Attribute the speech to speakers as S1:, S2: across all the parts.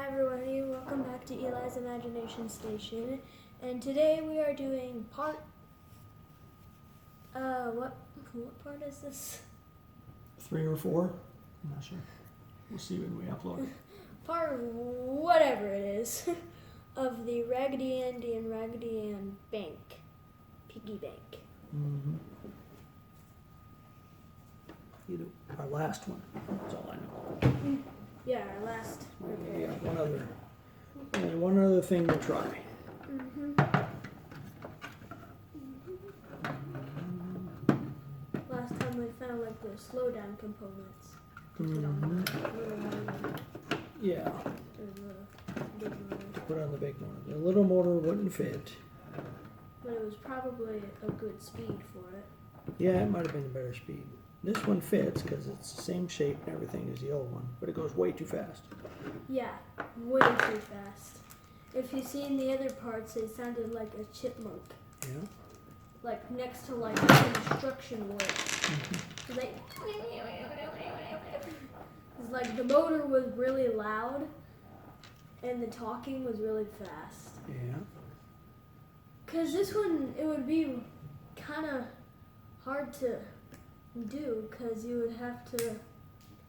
S1: Hi everybody, welcome back to Eli's Imagination Station, and today we are doing part, what part is this?
S2: 3 or 4? I'm not sure. We'll see when we upload it.
S1: Part whatever it is, of the Raggedy Andy and Raggedy Ann bank, piggy bank.
S2: Mm-hmm. Our last one, that's all I know.
S1: Yeah, our last repair.
S2: Yeah, only one other thing to try.
S1: Last time we found like the slowdown components.
S2: Yeah,
S1: Big motor.
S2: put on the big motor. The little motor wouldn't fit.
S1: But it was probably a good speed for it.
S2: Yeah, it might have been a better speed. This one fits because it's the same shape and everything as the old one, but it goes way too fast.
S1: Yeah, way too fast. If you've seen the other parts, they sounded like a chipmunk.
S2: Yeah.
S1: Like next to like construction work. Like, it's like the motor was really loud and the talking was really fast.
S2: Yeah.
S1: Cause this one, it would be kind of hard to do because you would have to,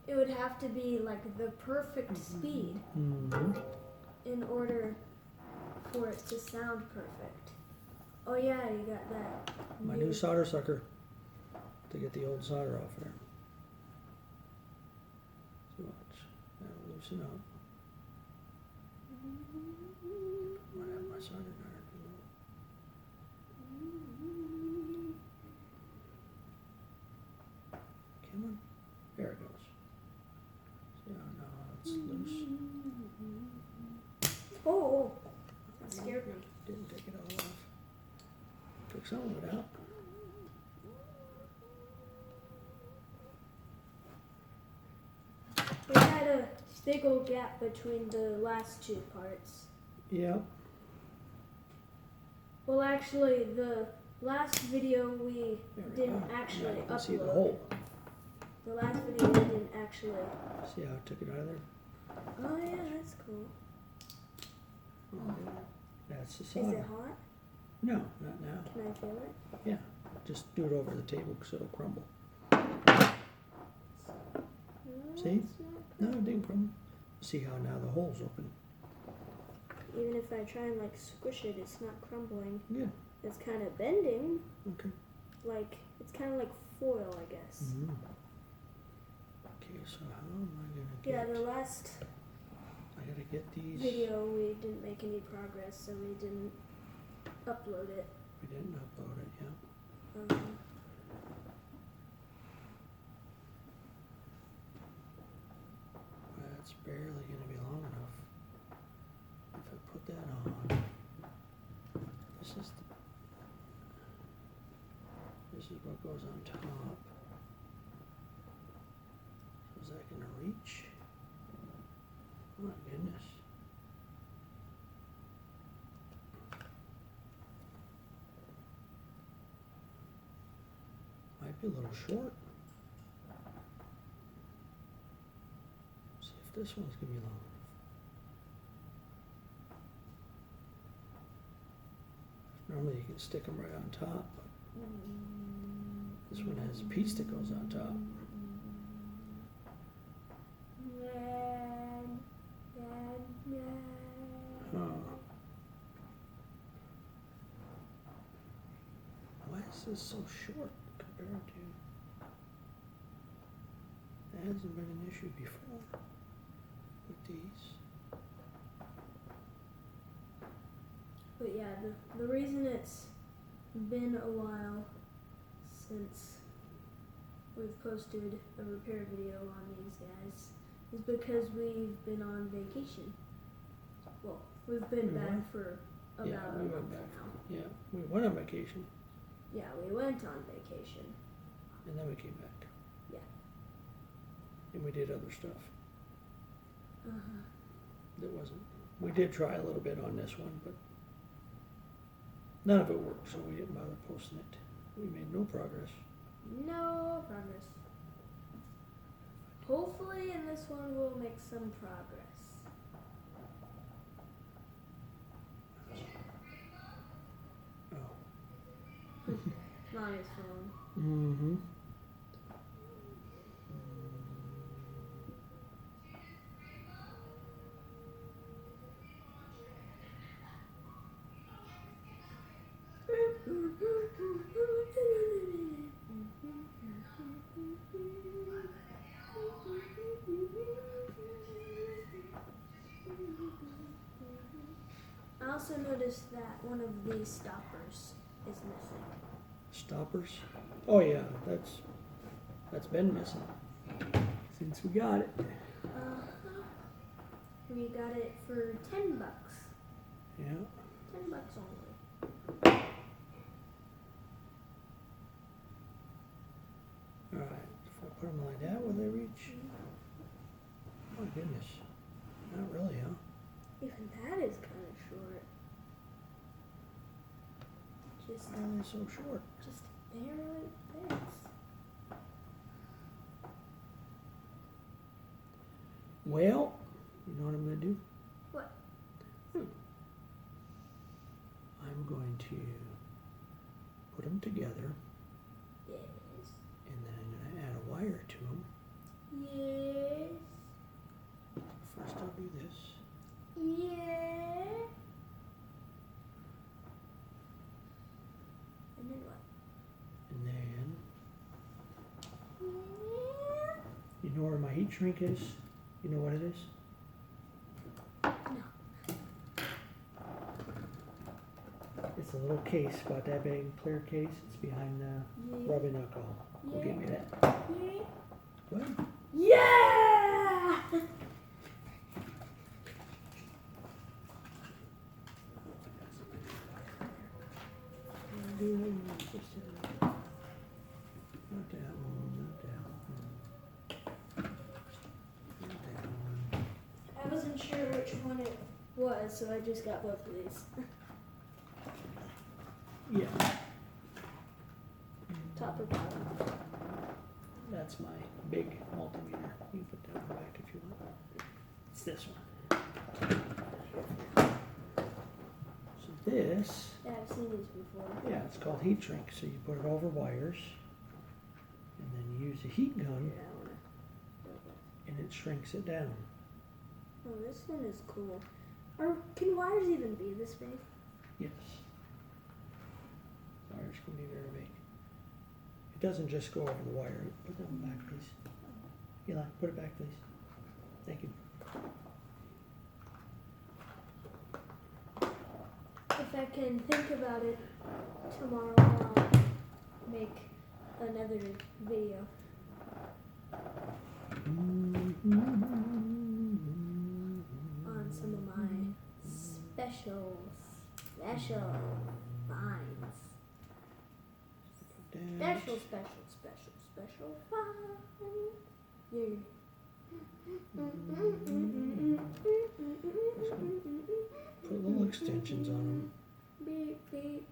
S1: it would have to be like the perfect speed in order for it to sound perfect. Oh yeah, you got that.
S2: My new solder sucker to get the old solder off there. So watch. That'll loosen up. I might have my solder iron too low. Come on. There it goes. See how now it's loose?
S1: Oh, that scared me.
S2: Didn't take it all off. Took some of it out.
S1: We had a big old gap between the last two parts.
S2: Yeah.
S1: Well, actually, the last video we didn't actually
S2: now you can
S1: upload.
S2: see the hole.
S1: The last video we didn't actually.
S2: See how I took it out of there?
S1: Oh yeah, that's cool.
S2: That's the
S1: Is
S2: solder.
S1: it hot?
S2: No, not now.
S1: Can I feel it?
S2: Yeah, just do it over the table so it'll crumble.
S1: No,
S2: See?
S1: it's not
S2: No, it didn't crumble. See how now the hole's open.
S1: Even if I try and like squish it, it's not crumbling.
S2: Good.
S1: It's kind of bending.
S2: Okay.
S1: Like, it's kind of like foil, I guess.
S2: Okay, so how am I gonna get?
S1: Yeah, the last
S2: I gotta get these.
S1: video we didn't make any progress, so we didn't upload it.
S2: We didn't upload it, yeah. That's barely gonna be long enough. If I put that on, this is what goes on top. So is that gonna reach? Oh my goodness. Might be a little short. See if this one's gonna be long enough. Normally you can stick them right on top, but this one has a piece that goes on top. Why is this so short compared to? That hasn't been an issue before with these.
S1: But yeah, the reason it's been a while since we've posted a repair video on these guys is because we've been on vacation. Well, we've been back for about a month now.
S2: Yeah, we went on vacation
S1: Yeah, we went on vacation.
S2: and then we came back.
S1: Yeah.
S2: And we did other stuff
S1: Uh-huh.
S2: that wasn't. We did try a little bit on this one, but none of it worked, so we didn't bother posting it. We made no progress.
S1: No progress. Hopefully in this one we'll make some progress. Mommy's phone.
S2: Mm-hmm.
S1: I also noticed that one of these stoppers is missing.
S2: Stoppers? Oh yeah, that's been missing since we got it.
S1: We got it for $10.
S2: Yeah.
S1: $10 only.
S2: All right. If I put them like that, will they reach? Oh goodness. Not really, huh?
S1: Even that is kind of short. Just,
S2: Why are they so short?
S1: just barely fits.
S2: Well, you know what I'm going to do?
S1: What?
S2: I'm going to put them together,
S1: Yes.
S2: and then I'm going to add a wire to them.
S1: Yes.
S2: First I'll do this.
S1: Yeah. And then what?
S2: And then,
S1: Yeah.
S2: you know where my heat shrink is? You know what it is?
S1: No.
S2: It's a little case, about that big, clear case. It's behind the
S1: Yeah.
S2: rubbing alcohol. Go get me that.
S1: Yeah.
S2: What?
S1: Yeah.
S2: Not that one, not that one. Not that one.
S1: I wasn't sure which one it was, so I just got both of these.
S2: Yeah.
S1: Top or bottom?
S2: That's my big multimeter. You can put that one back if you want. It's this one. So this,
S1: Yeah, I've seen these before.
S2: yeah, it's called heat shrink. So you put it over wires, and then you use a heat gun,
S1: Here, I wanna build it.
S2: and it shrinks it down.
S1: Oh, this one is cool. Or can wires even be this big?
S2: Yes. Wires can be very big. It doesn't just go over the wire. Put that one back, please. Eli, put it back, please. Thank you.
S1: If I can think about it, tomorrow I'll make another video. On some of my special finds. Special finds. Yeah.
S2: Put little extensions on them.
S1: Beep, beep.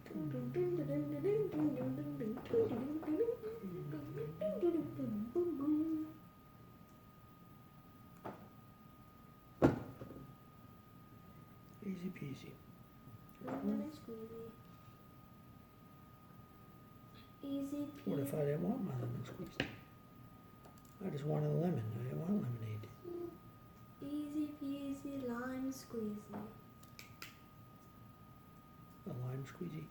S2: Easy peasy.
S1: Lemon squeezy. Easy peasy.
S2: What if I didn't want my lemon squeezed? I just wanted a lemon. I didn't want lemonade.
S1: Easy peasy lime squeezy.
S2: A lime squeezy.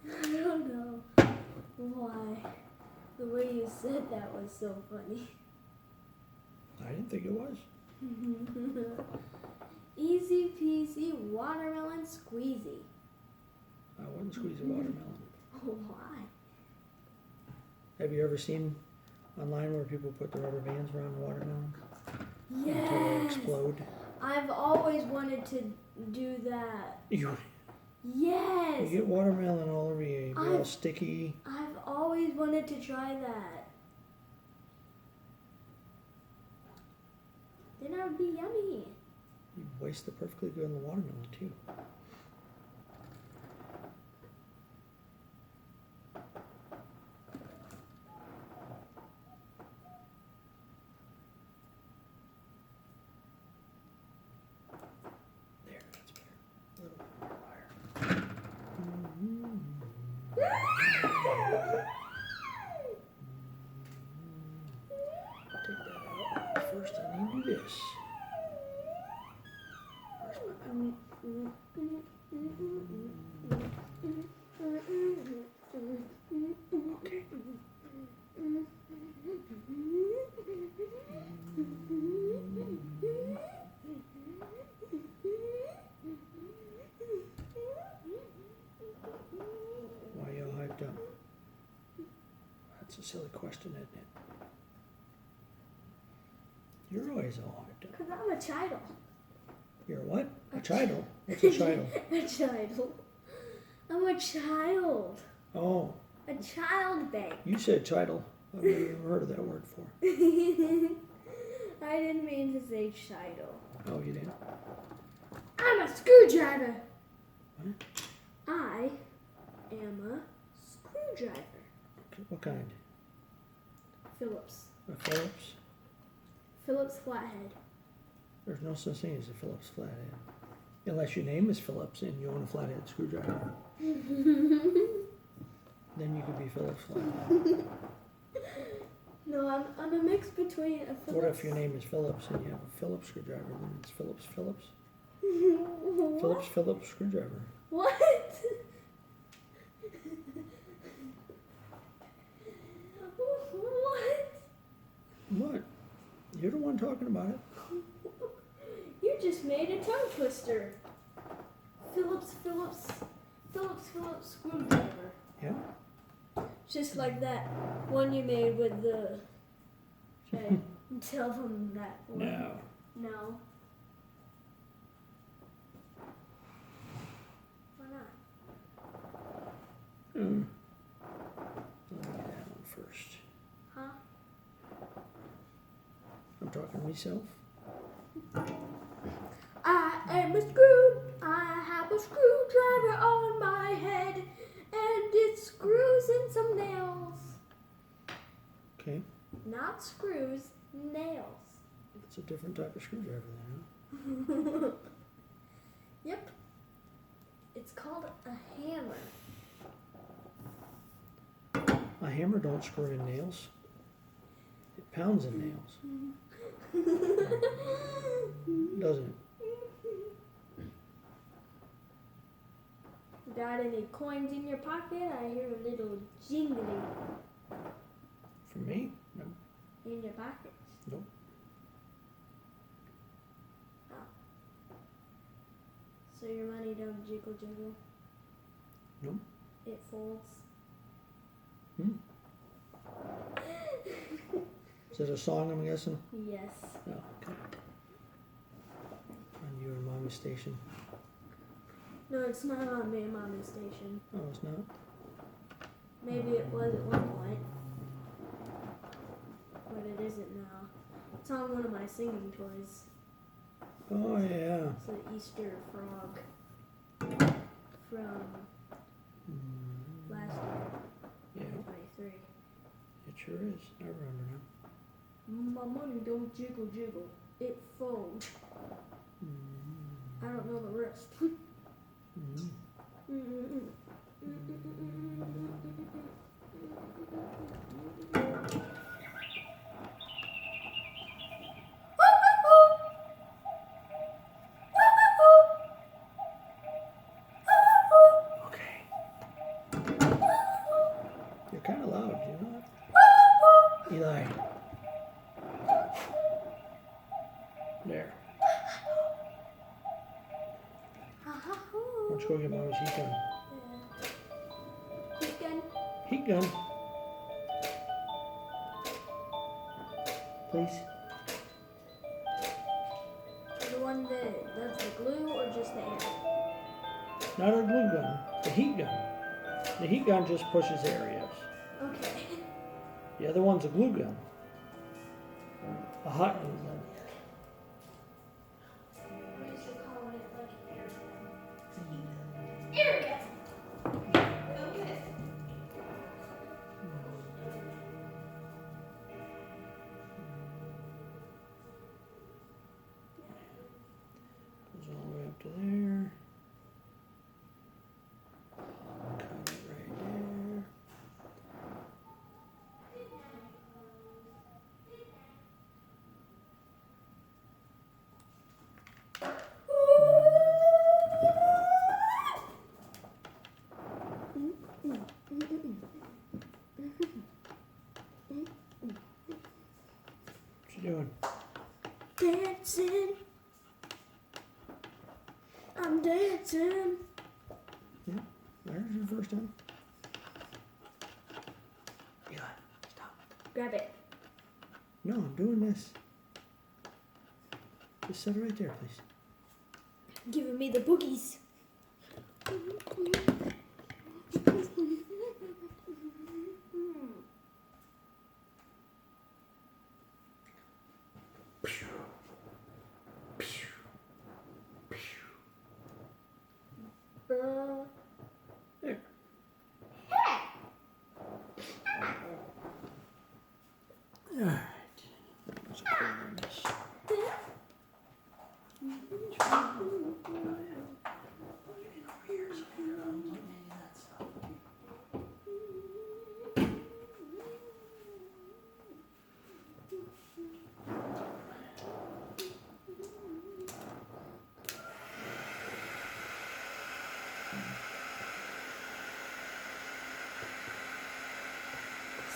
S1: I don't know why. The way you said that was so funny.
S2: I didn't think it was.
S1: Easy peasy watermelon squeezy.
S2: I wouldn't squeeze a watermelon.
S1: Why?
S2: Have you ever seen online where people put the rubber bands around the watermelon until they
S1: Yes.
S2: explode?
S1: I've always wanted to do that.
S2: You
S1: Yes.
S2: get watermelon all over you. You're all
S1: I've-
S2: sticky.
S1: I've always wanted to try that. Then I would be yummy.
S2: You waste the perfectly good on the watermelon too. There, that's better. A little bit more wire. first I need to do this. Where's my okay. Why are you all hyped up? That's a silly question, isn't it? You're always all hyped up.
S1: Because I'm a child.
S2: You're what? A child? What's a child?
S1: A child. I'm a child.
S2: Oh,
S1: A child bank.
S2: you said child. I've never heard of that word before.
S1: I didn't mean to say child.
S2: Oh, you didn't?
S1: I'm a screwdriver.
S2: What?
S1: I am a screwdriver.
S2: Okay, what kind?
S1: Phillips.
S2: A Phillips?
S1: Phillips flathead.
S2: There's no such thing as a Phillips flathead. Unless your name is Phillips and you own a flathead screwdriver. Then you could be Phillips flathead.
S1: No, I'm a mix between a Phillips.
S2: What if your name is Phillips and you have a Phillips screwdriver? Then it's Phillips Phillips?
S1: What?
S2: Phillips Phillips screwdriver.
S1: What? What?
S2: What? You're the one talking about it.
S1: You just made a tongue twister. Phillips screwdriver.
S2: Yeah?
S1: Just like that one you made with the. Okay, tell them that one.
S2: No.
S1: No. Why not?
S2: Let me get that one first.
S1: Huh?
S2: I'm talking to myself.
S1: I have a screwdriver on my head, and it screws in some nails.
S2: Okay.
S1: Not screws, nails.
S2: It's a different type of screwdriver then, huh?
S1: Yep. It's called a hammer.
S2: A hammer don't screw in nails. It pounds in nails. Doesn't it?
S1: Got any coins in your pocket? I hear a little jingling
S2: For me? No.
S1: in your pocket.
S2: Nope.
S1: Oh. So your money don't jiggle jiggle?
S2: Nope.
S1: It folds?
S2: Hmm? Is it a song, I'm guessing?
S1: Yes.
S2: Oh, okay. On you and Mommy's station.
S1: No, it's not on me and Mommy's station.
S2: Oh, it's not?
S1: Maybe it was at one point. But it isn't now. It's on one of my singing toys.
S2: Oh, yeah.
S1: It's an Easter frog from last year,
S2: Yeah,
S1: 2023.
S2: it sure is. I remember now.
S1: My money don't jiggle jiggle. It folds. I don't know the rest.
S2: Okay. You're kind of loud, you know that? Eli. There. Why don't you go get Mommy's heat gun?
S1: Heat gun.
S2: Heat gun. Please.
S1: The one that does the glue or just the air?
S2: Not a glue gun. The heat gun. The heat gun just pushes areas.
S1: Okay.
S2: The other one's a glue gun. A hot glue gun.
S1: Air gun. Okay.
S2: Goes all the way up to there. Cut it right there. What you doing?
S1: Dancing. I'm dancing.
S2: Yeah. There's your first time. Eli, stop.
S1: Grab it.
S2: No, I'm doing this. Just set it right there, please.
S1: Giving me the boogies.
S2: There. All right. There's a corner in this.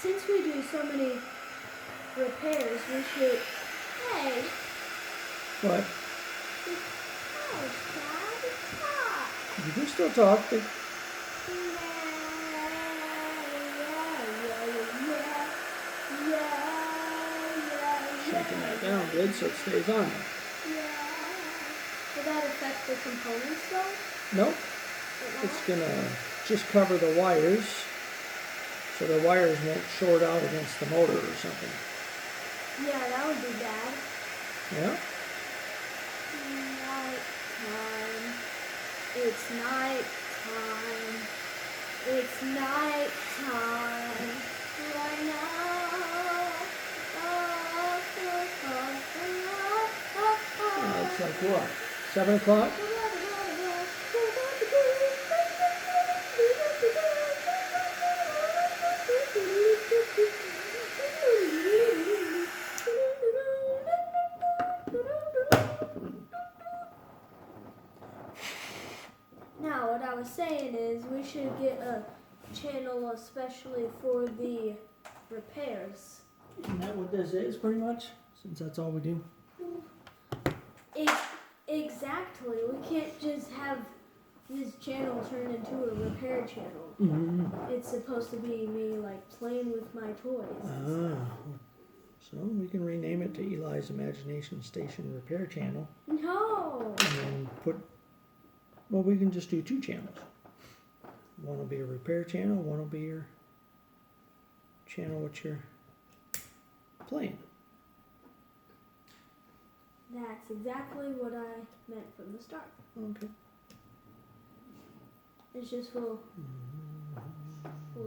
S1: Since we do so many repairs, we should. Hey,
S2: What?
S1: Dad,
S2: You can still talk. But shaking that down good so it stays on there.
S1: Will that affect the components though?
S2: Nope. It's gonna just cover the wires so the wires won't short out against the motor or something.
S1: Yeah, that would be bad.
S2: Yeah?
S1: Nighttime. It's nighttime. It's nighttime. Right now.
S2: It's like what? 7 o'clock?
S1: Now, what I was saying is we should get a channel especially for the repairs.
S2: Isn't that what this is pretty much? Since that's all we do?
S1: Exactly. We can't just have this channel turn into a repair channel.
S2: Mm-hmm.
S1: It's supposed to be me like playing with my toys.
S2: Ah. So we can rename it to Eli's Imagination Station Repair Channel.
S1: No.
S2: And then well, we can just do 2 channels. One will be a repair channel, one will be your channel what you're playing.
S1: That's exactly what I meant from the start.
S2: Okay.
S1: It's just we'll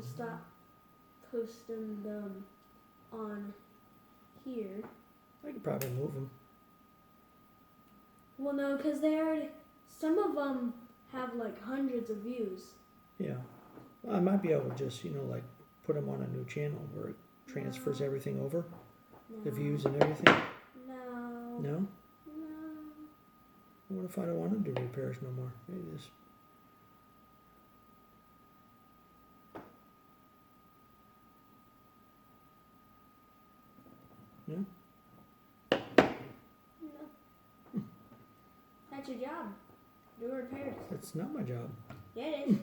S1: stop posting them on here.
S2: I could probably move them.
S1: Well, no, because they already, some of them have like hundreds of views.
S2: Yeah. Well, I might be able to just, like put them on a new channel where it transfers
S1: No.
S2: everything over, the
S1: No.
S2: views and everything.
S1: No.
S2: No?
S1: No.
S2: What if I don't want to do repairs no more? Maybe this. Yeah?
S1: No. That's your job. Do repairs.
S2: That's not my job.
S1: Yeah, it is.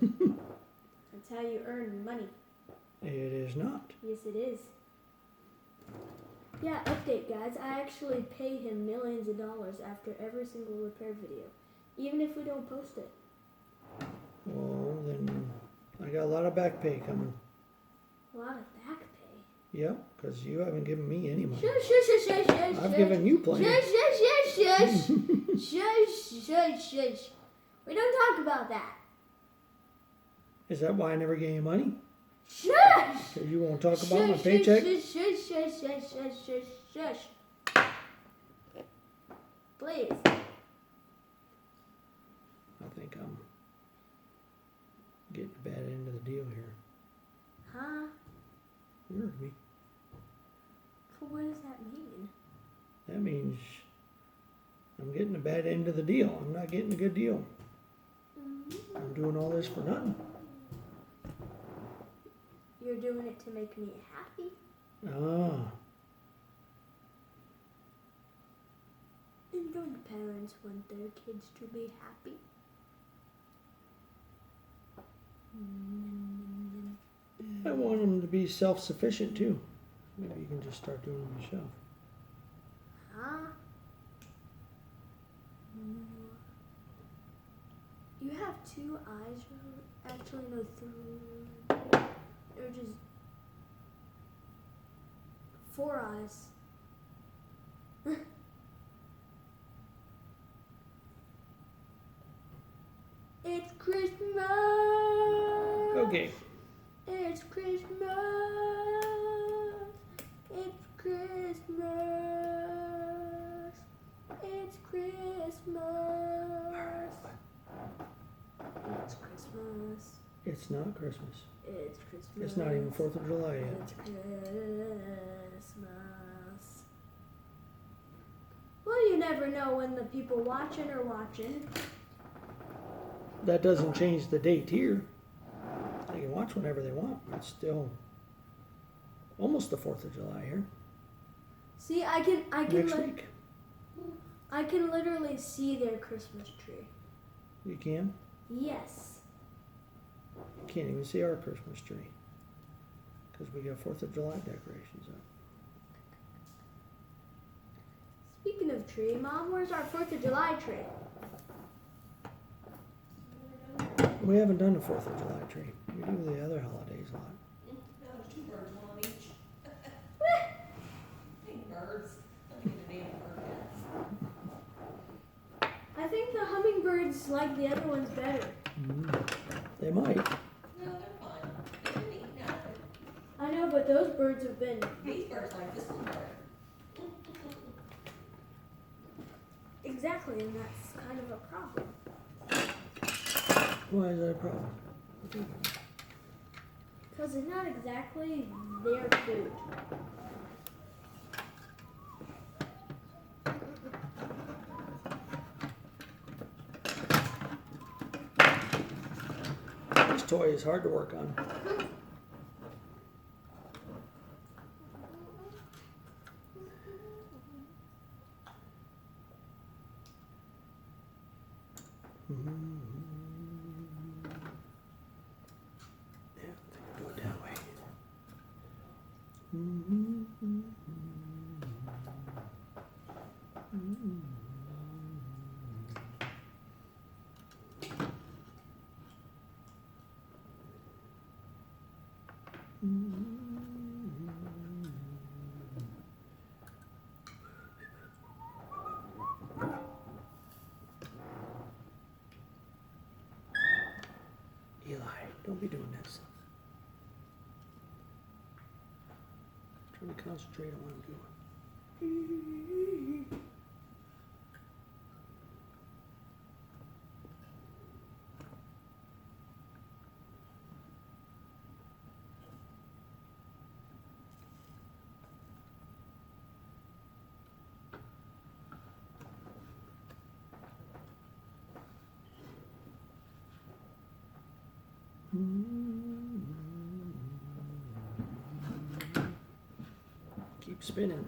S1: That's how you earn money.
S2: It is not.
S1: Yes, it is. Yeah, update, guys. I actually pay him millions of dollars after every single repair video, even if we don't post it.
S2: Well, then I got a lot of back pay coming.
S1: A lot of back pay.
S2: Yep, because you haven't given me any money.
S1: Shush, shush, shush, shush,
S2: I've
S1: shush.
S2: given you plenty.
S1: Shush, shush, shush, shush. Shush, shush, shush. We don't talk about that.
S2: Is that why I never gave you money?
S1: Shush.
S2: Because you won't talk about my paycheck?
S1: Shush, shush, shush, shush, shush, shush, shush. Please.
S2: I think I'm getting the bad end of the deal here.
S1: Huh?
S2: You heard me.
S1: So what does that mean?
S2: That means I'm getting a bad end of the deal. I'm not getting a good deal. I'm doing all this for nothing.
S1: You're doing it to make me happy.
S2: Ah,
S1: And don't parents want their kids to be happy?
S2: I want them to be self-sufficient too. Maybe you can just start doing them yourself.
S1: Huh? You have 2 eyes, actually no 3. Or just 4 eyes. It's Christmas.
S2: Okay.
S1: It's Christmas. It's Christmas. It's Christmas. It's Christmas.
S2: It's not Christmas.
S1: It's Christmas.
S2: It's not even 4th of July yet.
S1: It's Christmas. Well, you never know when the people watching are watching.
S2: That doesn't change the date here. They can watch whenever they want. It's still almost the 4th of July here.
S1: See, I can
S2: Next week.
S1: I can literally see their Christmas tree.
S2: You can?
S1: Yes.
S2: You can't even see our Christmas tree. Because we got 4th of July decorations up.
S1: Speaking of tree, Mom, where's our 4th of July tree?
S2: We haven't done the 4th of July tree. We do the other holidays a lot.
S3: No, there's 2 birds, one on each. Big birds. Don't need a damn bird.
S1: I think the hummingbirds like the other ones better.
S2: They might.
S3: No, they're fine. They're neat. No,
S1: I know, but those birds have been
S3: these birds like this one better.
S1: exactly, and that's kind of a problem.
S2: Why is that a problem?
S1: Because it's not exactly their food.
S2: This toy is hard to work on. Yeah, I think I'll do it that way. Eli, don't be doing this. I'm trying to concentrate on what I'm doing. Keep spinning.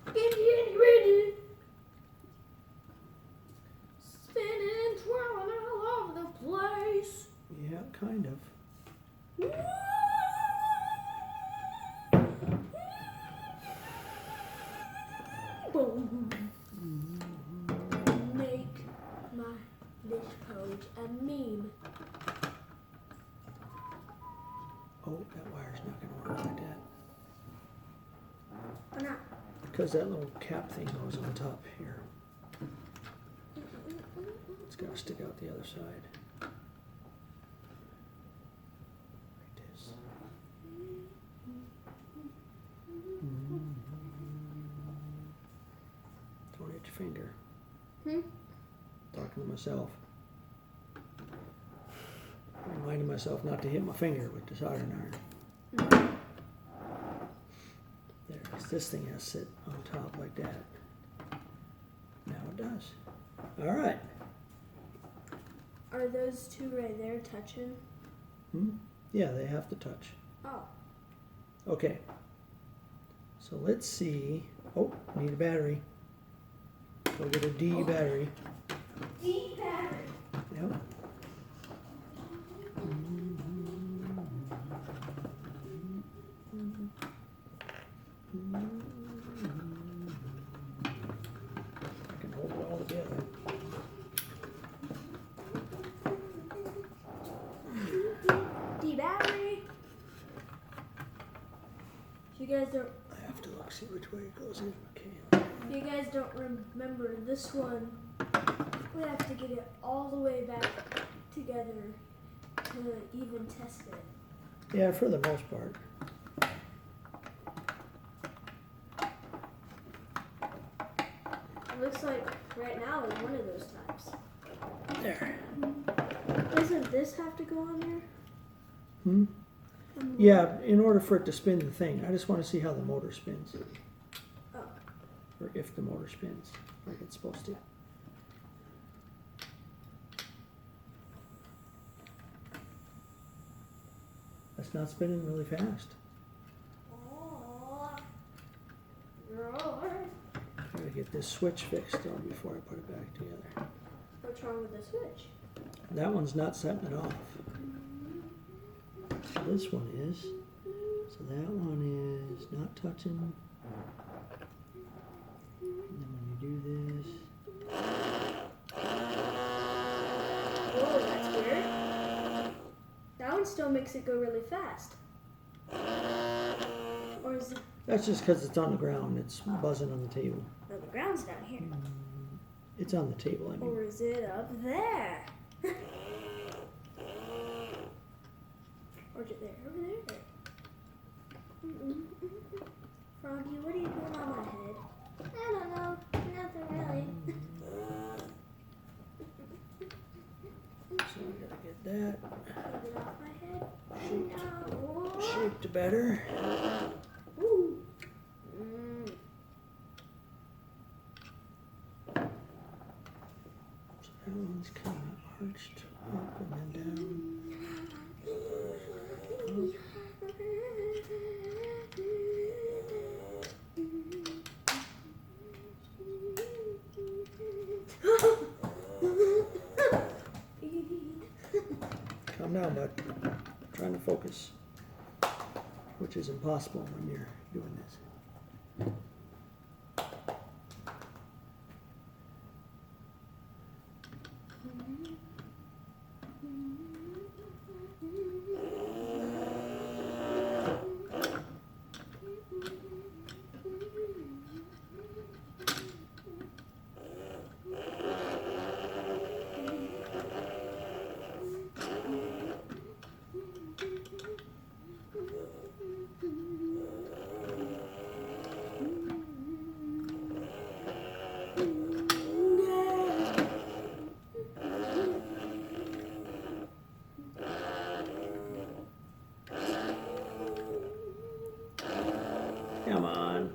S1: Getting ready. Spinning, twirling all over the place.
S2: Yeah, kind of.
S1: Boom. Make this pose a meme.
S2: Oh, that wire's not gonna work like that.
S1: Why not?
S2: Because that little cap thing goes on top here. It's gotta stick out the other side. Like this. Don't hit your finger. Talking to myself. Reminding myself not to hit my finger with the soldering iron. There it is. this thing has to sit on top like that. Now it does. All right.
S1: Are those two right there touching?
S2: Yeah, they have to touch.
S1: Oh.
S2: Okay. So let's see. Oh, need a battery. Go get a D battery.
S1: D battery.
S2: Yep. I can hold it all together.
S1: D battery. If you guys don't,
S2: I have to look, see which way it goes in. Okay.
S1: if you guys don't remember this one, we have to get it all the way back together to even test it.
S2: Yeah, for the most part.
S1: It looks like right now is one of those times.
S2: There.
S1: Doesn't this have to go on there?
S2: Yeah, in order for it to spin the thing. I just want to see how the motor spins.
S1: Oh.
S2: Or if the motor spins like it's supposed to. That's not spinning really fast.
S1: Oh.
S2: Gotta get this switch fixed though before I put it back together.
S1: What's wrong with the switch?
S2: That one's not setting it off. So this one is. So that one is not touching. And then when you do this,
S1: Whoa, that's weird. That one still makes it go really fast. Or is it?
S2: that's just because it's on the ground. It's buzzing on the table.
S1: No, the ground's down here.
S2: It's on the table, I mean.
S1: Or is it up there? Or is it there? Over there? Froggy, what are you doing on my head? I don't know. Nothing really.
S2: So we gotta get that
S1: Get it off my head.
S2: shaped,
S1: No.
S2: shaped better.
S1: Ooh.
S2: So that one's kind of arched up and then down. Calm down, bud. I'm trying to focus, which is impossible when you're doing this. Come on.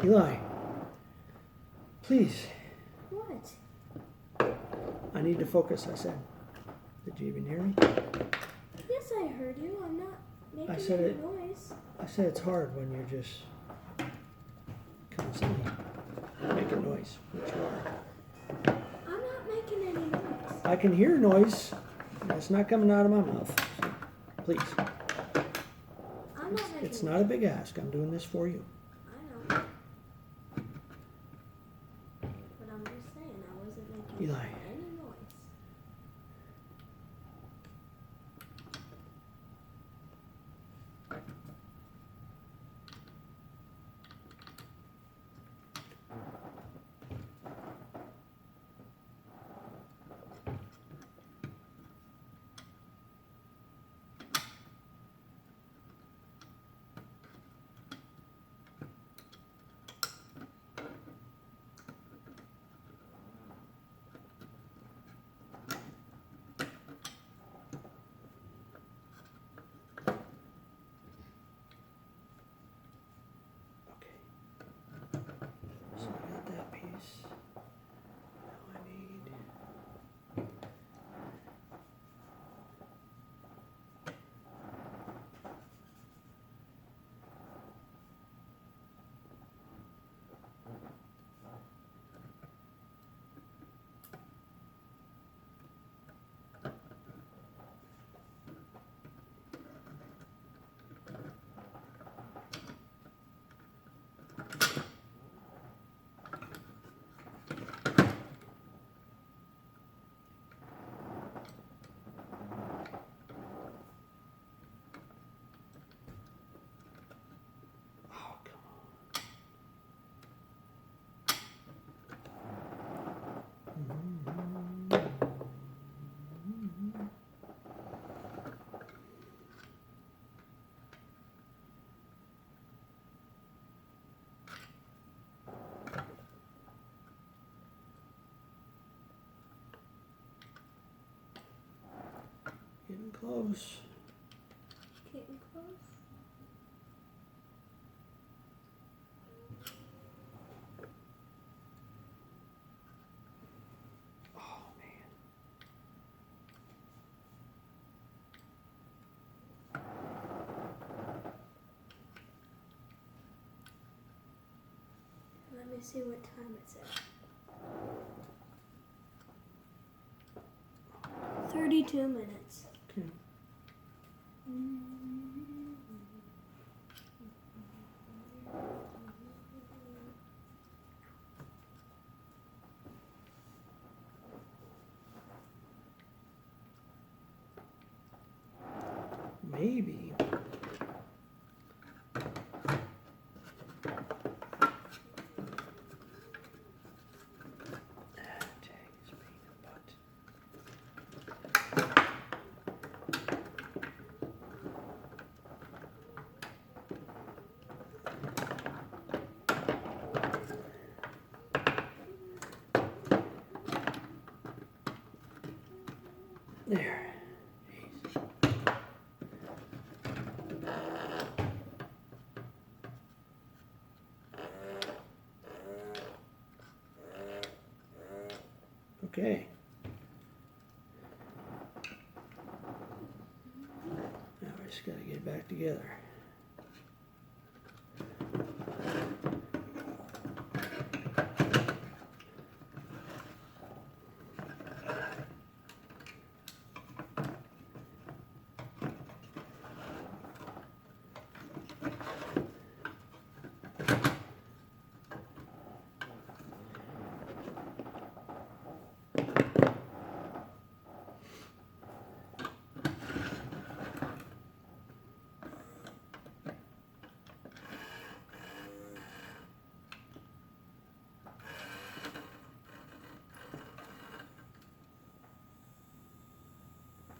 S2: Eli, please.
S1: What?
S2: I need to focus, I said. Did you even hear me?
S1: Yes, I heard you. I'm not making
S2: I said
S1: any
S2: it.
S1: noise.
S2: I said it's hard when you're just constantly making noise, which you are.
S1: I'm not making any noise.
S2: I can hear noise. And it's not coming out of my mouth. So please.
S1: I'm not making
S2: It's not a big ask. I'm doing this for you.
S1: I know. But I'm just saying I wasn't making
S2: Eli.
S1: any noise.
S2: close.
S1: Getting close.
S2: Oh man.
S1: Let me see what time it's at. 32 minutes.
S2: Okay. Maybe. Tag is being a butt. There. Jeez. Okay. Now we just gotta get back together.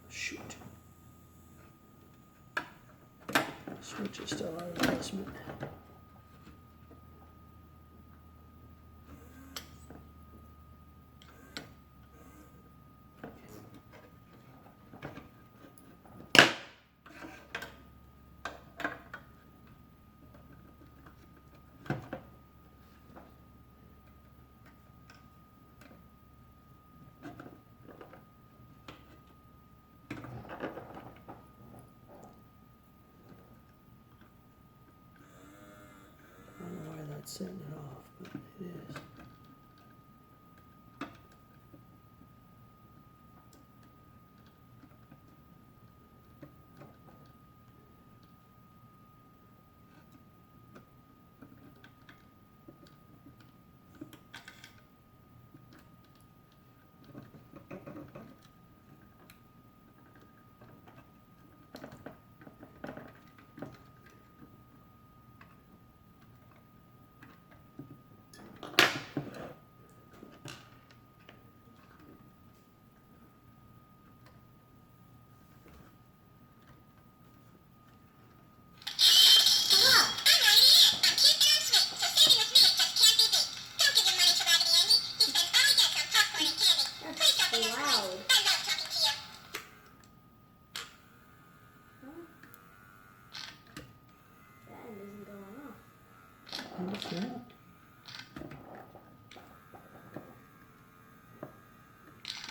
S2: Shoot. Switch is still out of adjustment. I don't know why that's setting it off, but it is.
S1: That's loud. Huh? That end isn't going off.
S2: No, it's not.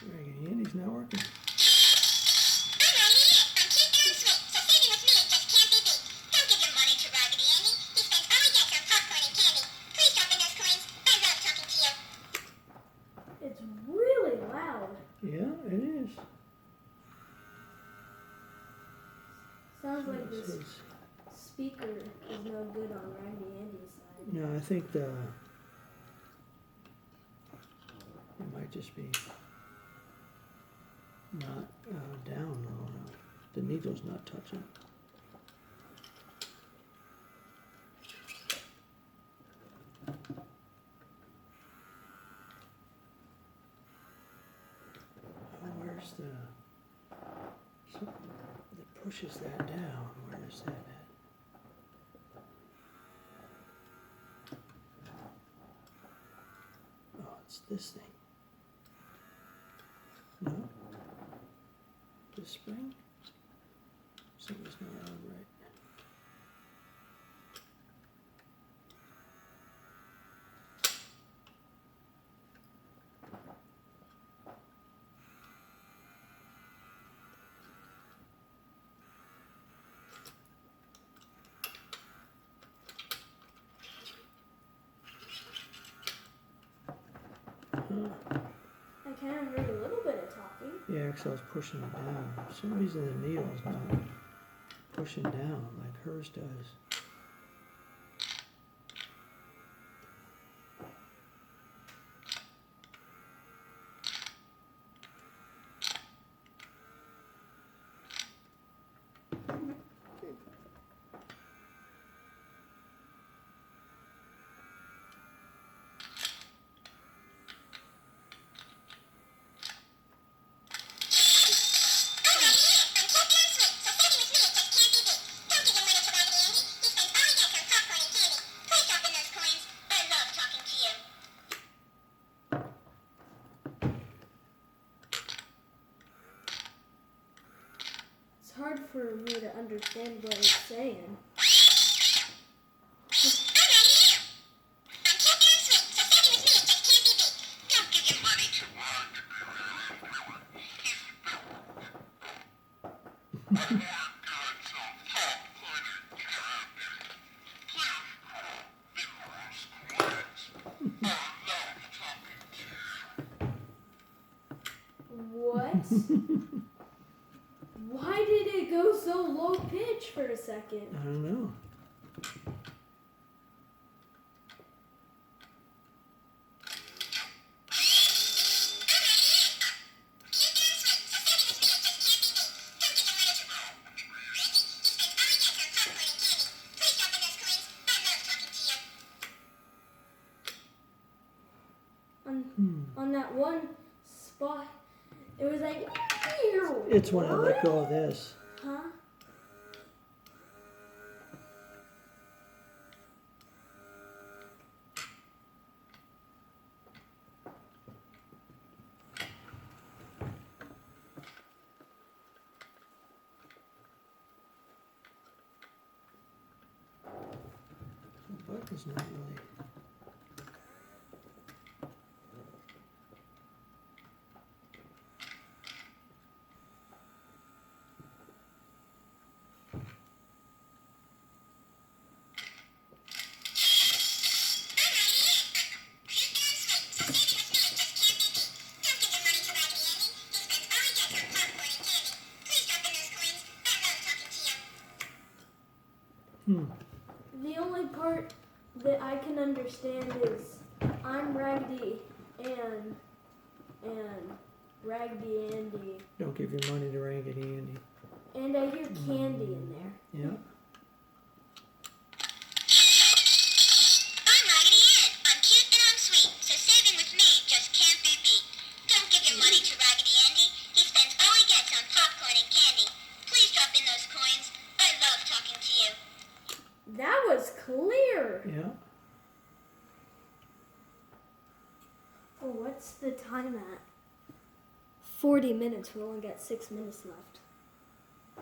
S2: Raggedy Andy's not working.
S1: It's really loud.
S2: Yeah, it is.
S1: Sounds like
S2: It
S1: this
S2: says-
S1: speaker is no good on Raggedy Andy's side.
S2: No, I think it might just be not down low enough. The needle's not touching. Where's the something that pushes that down? Where is that at? Oh, it's this thing. No? The spring?
S1: I kind of heard a little bit of talking.
S2: Yeah, 'cause I was pushing it down. For some reason the needle's not pushing down like hers does.
S1: It's hard for me to understand what it's saying. What? Why did it go so low pitch for a second?
S2: I don't know.
S1: On that one spot, it was like.
S2: It's when I let go of this.
S1: Huh?
S2: The button's not really.
S1: The only part that I can understand is I'm Raggedy and Raggedy Andy.
S2: Don't give your money to Raggedy Andy.
S1: And I hear candy in there.
S2: Yeah.
S4: I'm Raggedy Ann. I'm cute and I'm sweet, so saving with me just can't be beat. Don't give your money to Raggedy Andy. He spends all he gets on popcorn and candy. Please drop in those coins. I love talking to you.
S1: That was clear.
S2: Yeah.
S1: Oh, what's the time at? 40 minutes. We only got 6 minutes left.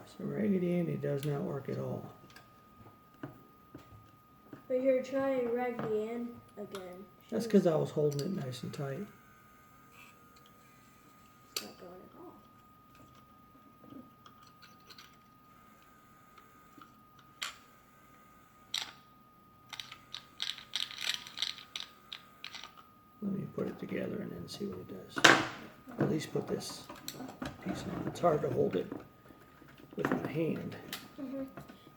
S2: So Raggedy Andy does not work at all.
S1: But here, try Raggedy Ann again.
S2: That's because I was holding it nice and tight.
S1: It's not going at all.
S2: Let me put it together and then see what it does. At least put this piece on. It's hard to hold it with my hand.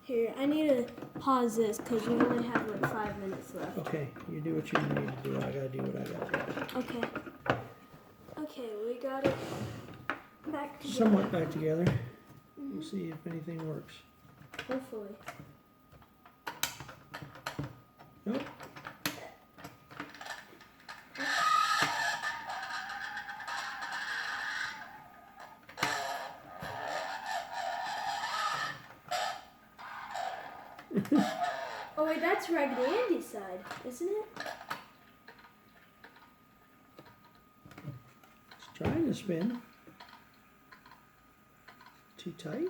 S1: Here, I need to pause this because we only have like 5 minutes left.
S2: Okay, you do what you need to do. I gotta do what I gotta do.
S1: Okay. Okay, we got it back together.
S2: Somewhat back together. We'll see if anything works.
S1: Hopefully.
S2: Nope.
S1: Oh wait, that's Raggedy Andy's side, isn't it?
S2: It's trying to spin. Too tight?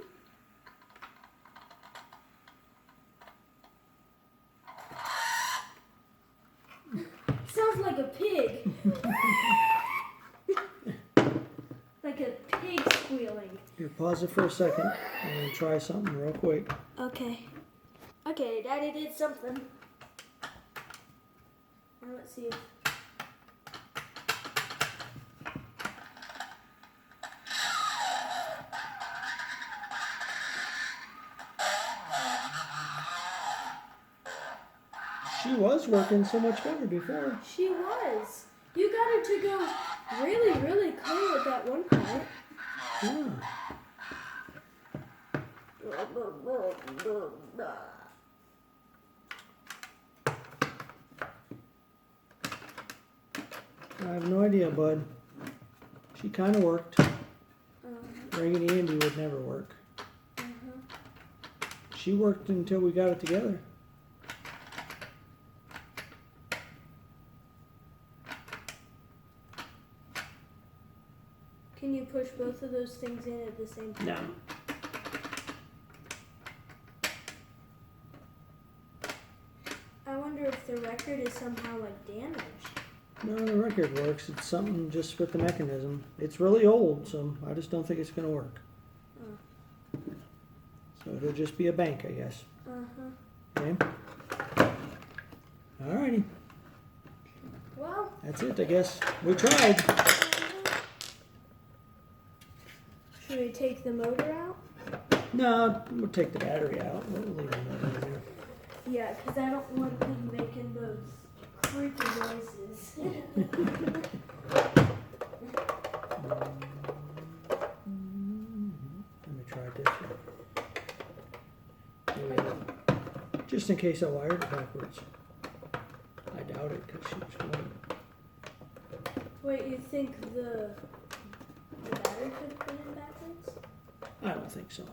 S1: Sounds like a pig. Like a pig squealing.
S2: Here, pause it for a second and then try something real quick.
S1: Okay. Okay, Daddy did something. Now let's see if...
S2: She was working so much better before.
S1: She was. You got her to go really, really clear at that one part.
S2: Yeah. I have no idea, bud. She kind of worked. Raggedy Andy would never work. She worked until we got it together.
S1: Can you push both of those things in at the same time?
S2: No.
S1: I wonder if the record is somehow like damaged.
S2: No, the record works. It's something just with the mechanism. It's really old, so I just don't think it's going to work. So it'll just be a bank, I guess. Okay? Alrighty.
S1: Well,
S2: That's it, I guess. We tried.
S1: should we take the motor out?
S2: No, we'll take the battery out. We'll leave the motor in there.
S1: Yeah, because I don't want them making those creaky noises.
S2: Let me try this one. Just in case I wired it backwards. I doubt it because she was going.
S1: Wait, you think the battery could have been in backwards?
S2: I don't think so.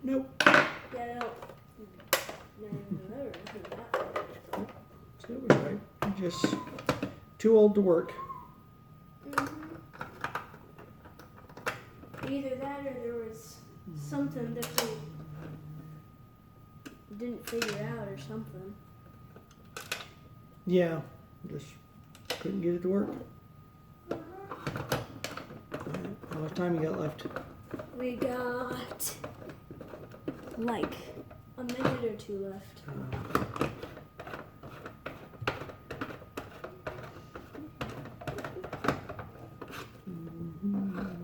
S2: Nope.
S1: Yeah, I don't. No, think that way.
S2: So it was right. Just too old to work.
S1: Either that or there was something that they didn't figure out or something.
S2: Yeah, just couldn't get it to work. Alright, how much time you got left?
S1: We got like a minute or two left.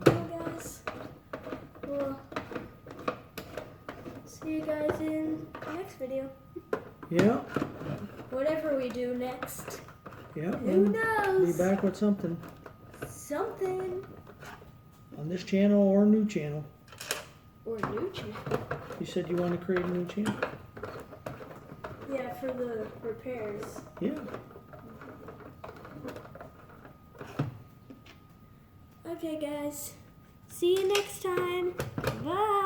S1: Okay, guys. Well, see you guys in the next video.
S2: Yeah,
S1: Whatever we do next.
S2: yeah.
S1: Who
S2: Be
S1: knows?
S2: back with something
S1: Something.
S2: on this channel or new channel.
S1: Or new channel.
S2: You said you want to create a new channel?
S1: Yeah, for the repairs.
S2: Yeah.
S1: Okay, guys. See you next time. Bye.